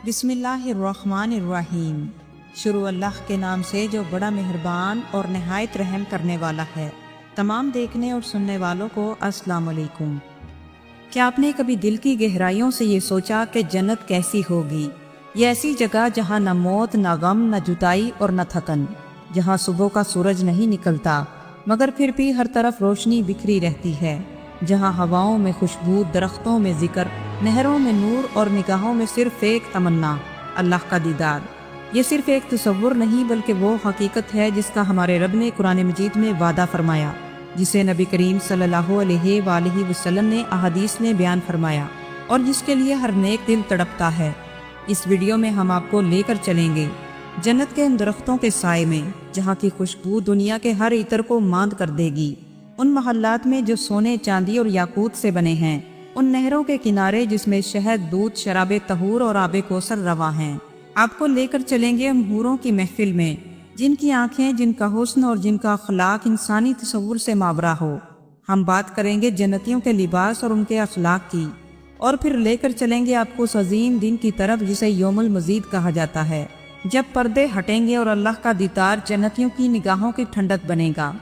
بسم اللہ الرحمن الرحیم۔ شروع اللہ کے نام سے جو بڑا مہربان اور نہایت رحم کرنے والا ہے۔ تمام دیکھنے اور سننے والوں کو السلام علیکم۔ کیا آپ نے کبھی دل کی گہرائیوں سے یہ سوچا کہ جنت کیسی ہوگی؟ یہ ایسی جگہ جہاں نہ موت، نہ غم، نہ جدائی اور نہ تھکن، جہاں صبح کا سورج نہیں نکلتا مگر پھر بھی ہر طرف روشنی بکھری رہتی ہے، جہاں ہواؤں میں خوشبو، درختوں میں ذکر، نہروں میں نور اور نگاہوں میں صرف ایک تمنا، اللہ کا دیدار۔ یہ صرف ایک تصور نہیں بلکہ وہ حقیقت ہے جس کا ہمارے رب نے قرآن مجید میں وعدہ فرمایا، جسے نبی کریم صلی اللہ علیہ وآلہ وسلم نے احادیث میں بیان فرمایا، اور جس کے لیے ہر نیک دل تڑپتا ہے۔ اس ویڈیو میں ہم آپ کو لے کر چلیں گے جنت کے ان درختوں کے سائے میں، جہاں کی خوشبو دنیا کے ہر عطر کو ماند کر دے گی، ان محلات میں جو سونے، چاندی اور یاقوت سے بنے ہیں، ان نہروں کے کنارے جس میں شہد، دودھ، شراب طہور اور آب کوثر رواں ہیں۔ آپ کو لے کر چلیں گے ان حوروں کی محفل میں، جن کی آنکھیں، جن کا حسن اور جن کا اخلاق انسانی تصور سے ماورا ہو۔ ہم بات کریں گے جنتیوں کے لباس اور ان کے اخلاق کی، اور پھر لے کر چلیں گے آپ کو اس عظیم دن کی طرف جسے یوم المزید کہا جاتا ہے، جب پردے ہٹیں گے اور اللہ کا دیدار جنتیوں کی نگاہوں کی ٹھنڈک بنے گا۔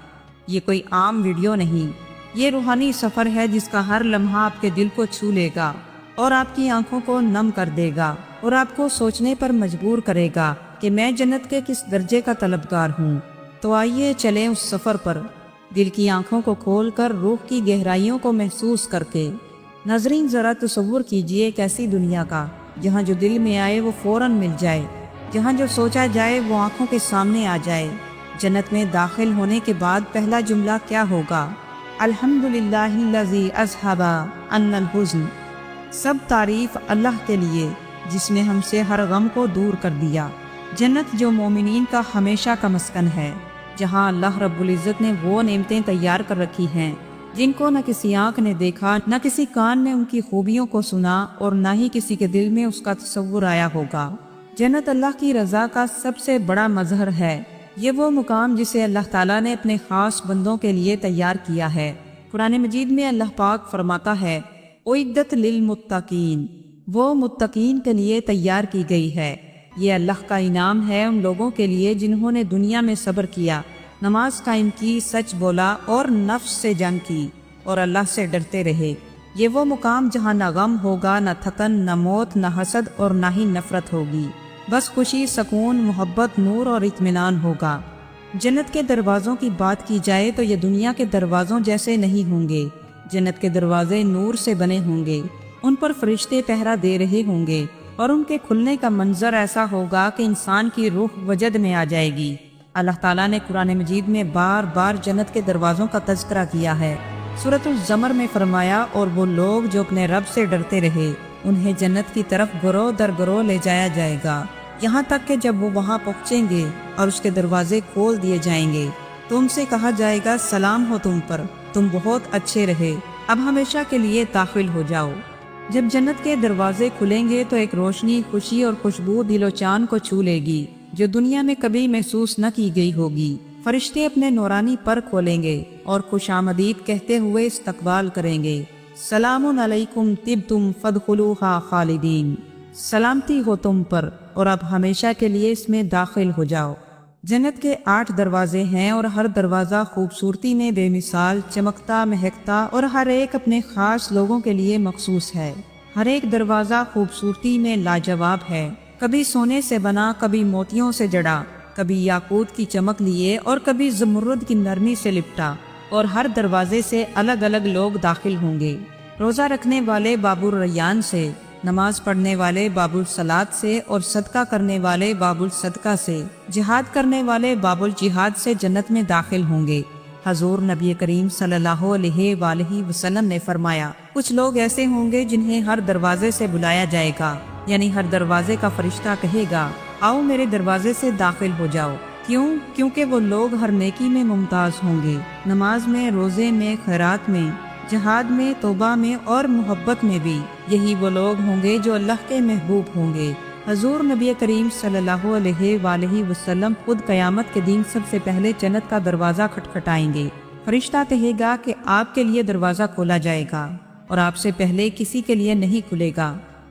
یہ کوئی عام ویڈیو نہیں، یہ روحانی سفر ہے جس کا ہر لمحہ آپ کے دل کو چھو لے گا اور آپ کی آنکھوں کو نم کر دے گا، اور آپ کو سوچنے پر مجبور کرے گا کہ میں جنت کے کس درجے کا طلبگار ہوں۔ تو آئیے چلیں اس سفر پر، دل کی آنکھوں کو کھول کر روح کی گہرائیوں کو محسوس کر کے۔ ناظرین، ذرا تصور کیجئے ایک ایسی دنیا کا جہاں جو دل میں آئے وہ فوراً مل جائے، جہاں جو سوچا جائے وہ آنکھوں کے سامنے آ جائے۔ جنت میں داخل ہونے کے بعد پہلا جملہ کیا ہوگا؟ الحمدللہ الذی اذھب عنا الحزن۔ سب تعریف اللہ کے لیے جس نے ہم سے ہر غم کو دور کر دیا۔ جنت جو مومنین کا ہمیشہ کا مسکن ہے، جہاں اللہ رب العزت نے وہ نعمتیں تیار کر رکھی ہیں جن کو نہ کسی آنکھ نے دیکھا، نہ کسی کان نے ان کی خوبیوں کو سنا، اور نہ ہی کسی کے دل میں اس کا تصور آیا ہوگا۔ جنت اللہ کی رضا کا سب سے بڑا مظہر ہے۔ یہ وہ مقام جسے اللہ تعالیٰ نے اپنے خاص بندوں کے لیے تیار کیا ہے۔ قرآن مجید میں اللہ پاک فرماتا ہے، اعدت للمتقین، وہ متقین کے لیے تیار کی گئی ہے۔ یہ اللہ کا انعام ہے ان لوگوں کے لیے جنہوں نے دنیا میں صبر کیا، نماز قائم کی، سچ بولا اور نفس سے جنگ کی، اور اللہ سے ڈرتے رہے۔ یہ وہ مقام جہاں نہ غم ہوگا، نہ تھکن، نہ موت، نہ حسد اور نہ ہی نفرت ہوگی، بس خوشی، سکون، محبت، نور اور اطمینان ہوگا۔ جنت کے دروازوں کی بات کی جائے تو یہ دنیا کے دروازوں جیسے نہیں ہوں گے۔ جنت کے دروازے نور سے بنے ہوں گے، ان پر فرشتے پہرا دے رہے ہوں گے، اور ان کے کھلنے کا منظر ایسا ہوگا کہ انسان کی روح وجد میں آ جائے گی۔ اللہ تعالیٰ نے قرآن مجید میں بار بار جنت کے دروازوں کا تذکرہ کیا ہے۔ سورۃ الزمر میں فرمایا، اور وہ لوگ جو اپنے رب سے ڈرتے رہے انہیں جنت کی طرف گروہ در گروہ لے جایا جائے گا، یہاں تک کہ جب وہ وہاں پہنچیں گے اور اس کے دروازے کھول دیے جائیں گے تو ان سے کہا جائے گا، سلام ہو تم پر، تم بہت اچھے رہے، اب ہمیشہ کے لیے داخل ہو جاؤ۔ جب جنت کے دروازے کھلیں گے تو ایک روشنی، خوشی اور خوشبو دل و جان کو چھو لے گی جو دنیا میں کبھی محسوس نہ کی گئی ہوگی۔ فرشتے اپنے نورانی پر کھولیں گے اور خوش آمدید کہتے ہوئے استقبال کریں گے، سلام علیکم طبتم فادخلوها خالدین، سلامتی ہو تم پر اور اب ہمیشہ کے لیے اس میں داخل ہو جاؤ۔ جنت کے 8 دروازے ہیں اور ہر دروازہ خوبصورتی میں بے مثال، چمکتا، مہکتا اور ہر ایک اپنے خاص لوگوں کے لیے مخصوص ہے۔ ہر ایک دروازہ خوبصورتی میں لاجواب ہے، کبھی سونے سے بنا، کبھی موتیوں سے جڑا، کبھی یاقوت کی چمک لیے اور کبھی زمرد کی نرمی سے لپٹا، اور ہر دروازے سے الگ الگ لوگ داخل ہوں گے۔ روزہ رکھنے والے باب الریان سے، نماز پڑھنے والے باب الصلاۃ سے، اور صدقہ کرنے والے باب الصدقہ سے، جہاد کرنے والے باب الجہاد سے جنت میں داخل ہوں گے۔ حضور نبی کریم صلی اللہ علیہ وآلہ وسلم نے فرمایا، کچھ لوگ ایسے ہوں گے جنہیں ہر دروازے سے بلایا جائے گا، یعنی ہر دروازے کا فرشتہ کہے گا، آؤ میرے دروازے سے داخل ہو جاؤ۔ کیونکہ وہ لوگ ہر نیکی میں ممتاز ہوں گے، نماز میں، روزے میں، خیرات میں، جہاد میں، توبہ میں اور محبت میں بھی۔ یہی وہ لوگ ہوں گے جو اللہ کے محبوب ہوں گے۔ حضور نبی کریم صلی اللہ علیہ وآلہ وسلم خود قیامت کے دن سب سے پہلے جنت کا دروازہ کھٹکھٹائیں گے۔ فرشتہ کہے گا کہ آپ کے لیے دروازہ کھولا جائے گا، اور آپ سے پہلے کسی کے لیے نہیں کھلے گا۔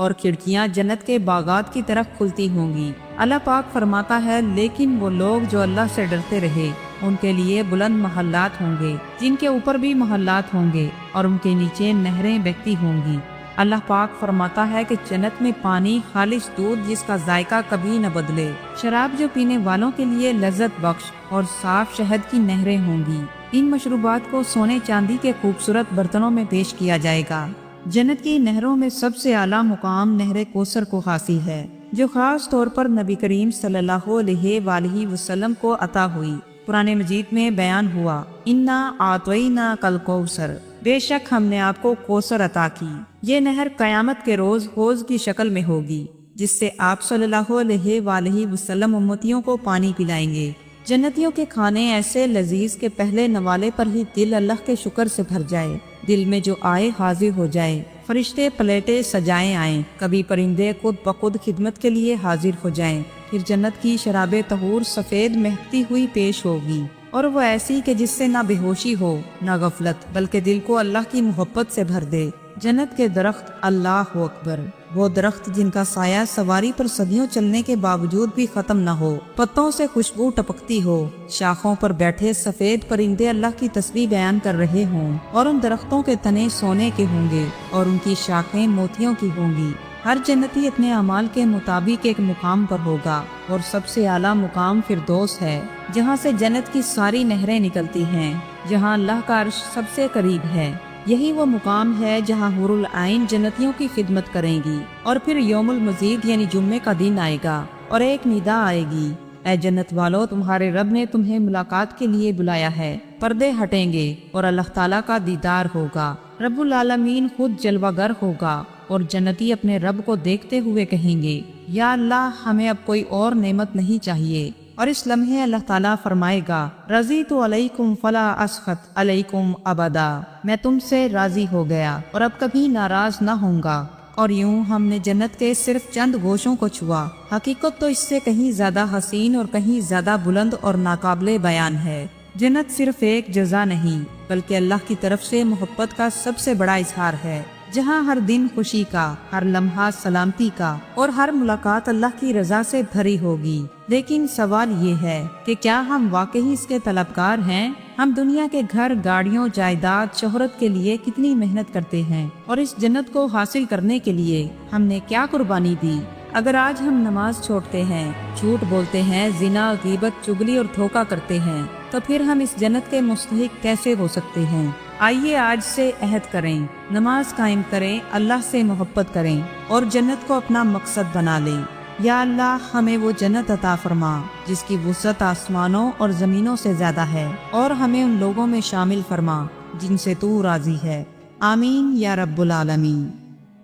اور کھڑکیاں جنت کے باغات کی طرف کھلتی ہوں گی۔ اللہ پاک فرماتا ہے لیکن وہ لوگ جو اللہ سے ڈرتے رہے ان کے لیے بلند محلات ہوں گے جن کے اوپر بھی محلات ہوں گے اور ان کے نیچے نہریں بہتی ہوں گی۔ اللہ پاک فرماتا ہے کہ جنت میں پانی خالص دودھ جس کا ذائقہ کبھی نہ بدلے، شراب جو پینے والوں کے لیے لذت بخش اور صاف شہد کی نہریں ہوں گی۔ ان مشروبات کو سونے چاندی کے خوبصورت برتنوں میں پیش کیا جائے گا۔ جنت کی نہروں میں سب سے اعلیٰ مقام نہر کوثر کو حاصل ہے جو خاص طور پر نبی کریم صلی اللہ علیہ وآلہ وسلم کو عطا ہوئی۔ قرآن مجید میں بیان ہوا انا اعطیناک کالکوثر، بے شک ہم نے آپ کو کوثر عطا کی۔ یہ نہر قیامت کے روز حوض کی شکل میں ہوگی جس سے آپ صلی اللہ علیہ وآلہ وسلم امتیوں کو پانی پلائیں گے۔ جنتیوں کے کھانے ایسے لذیذ کہ پہلے نوالے پر ہی دل اللہ کے شکر سے بھر جائے، دل میں جو آئے حاضر ہو جائے، فرشتے پلیٹیں سجائے آئیں، کبھی پرندے خود بخود خدمت کے لیے حاضر ہو جائیں۔ پھر جنت کی شراب طہور سفید مہکتی ہوئی پیش ہوگی اور وہ ایسی کہ جس سے نہ بے ہوشی ہو نہ غفلت، بلکہ دل کو اللہ کی محبت سے بھر دے۔ جنت کے درخت، اللہ اکبر، وہ درخت جن کا سایہ سواری پر صدیوں چلنے کے باوجود بھی ختم نہ ہو، پتوں سے خوشبو ٹپکتی ہو، شاخوں پر بیٹھے سفید پرندے اللہ کی تسبیح بیان کر رہے ہوں، اور ان درختوں کے تنے سونے کے ہوں گے اور ان کی شاخیں موتیوں کی ہوں گی۔ ہر جنتی اپنے اعمال کے مطابق ایک مقام پر ہوگا، اور سب سے اعلیٰ مقام فردوس ہے جہاں سے جنت کی ساری نہریں نکلتی ہیں، جہاں اللہ کا عرش سب سے قریب ہے۔ یہی وہ مقام ہے جہاں حور العین جنتیوں کی خدمت کریں گی، اور پھر یوم المزید یعنی جمعے کا دن آئے گا اور ایک ندا آئے گی، اے جنت والو تمہارے رب نے تمہیں ملاقات کے لیے بلایا ہے۔ پردے ہٹیں گے اور اللہ تعالیٰ کا دیدار ہوگا، رب العالمین خود جلوہ گر ہوگا، اور جنتی اپنے رب کو دیکھتے ہوئے کہیں گے یا اللہ ہمیں اب کوئی اور نعمت نہیں چاہیے۔ اور اس لمحے اللہ تعالیٰ فرمائے گا رضیت علیکم فلا اسخط علیکم ابدا، میں تم سے راضی ہو گیا اور اب کبھی ناراض نہ ہوں گا۔ اور یوں ہم نے جنت کے صرف چند گوشوں کو چھوا، حقیقت تو اس سے کہیں زیادہ حسین اور کہیں زیادہ بلند اور ناقابل بیان ہے۔ جنت صرف ایک جزا نہیں بلکہ اللہ کی طرف سے محبت کا سب سے بڑا اظہار ہے، جہاں ہر دن خوشی کا، ہر لمحہ سلامتی کا، اور ہر ملاقات اللہ کی رضا سے بھری ہوگی۔ لیکن سوال یہ ہے کہ کیا ہم واقعی اس کے طلبگار ہیں؟ ہم دنیا کے گھر، گاڑیوں، جائیداد، شہرت کے لیے کتنی محنت کرتے ہیں، اور اس جنت کو حاصل کرنے کے لیے ہم نے کیا قربانی دی؟ اگر آج ہم نماز چھوڑتے ہیں، جھوٹ بولتے ہیں، زنا، غیبت، چغلی اور دھوکہ کرتے ہیں، تو پھر ہم اس جنت کے مستحق کیسے ہو سکتے ہیں؟ آئیے آج سے عہد کریں، نماز قائم کریں، اللہ سے محبت کریں اور جنت کو اپنا مقصد بنا لیں۔ یا اللہ ہمیں وہ جنت عطا فرما جس کی وسعت آسمانوں اور زمینوں سے زیادہ ہے، اور ہمیں ان لوگوں میں شامل فرما جن سے تو راضی ہے۔ آمین یا رب العالمین۔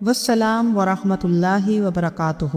والسلام ورحمۃ اللہ وبرکاتہ۔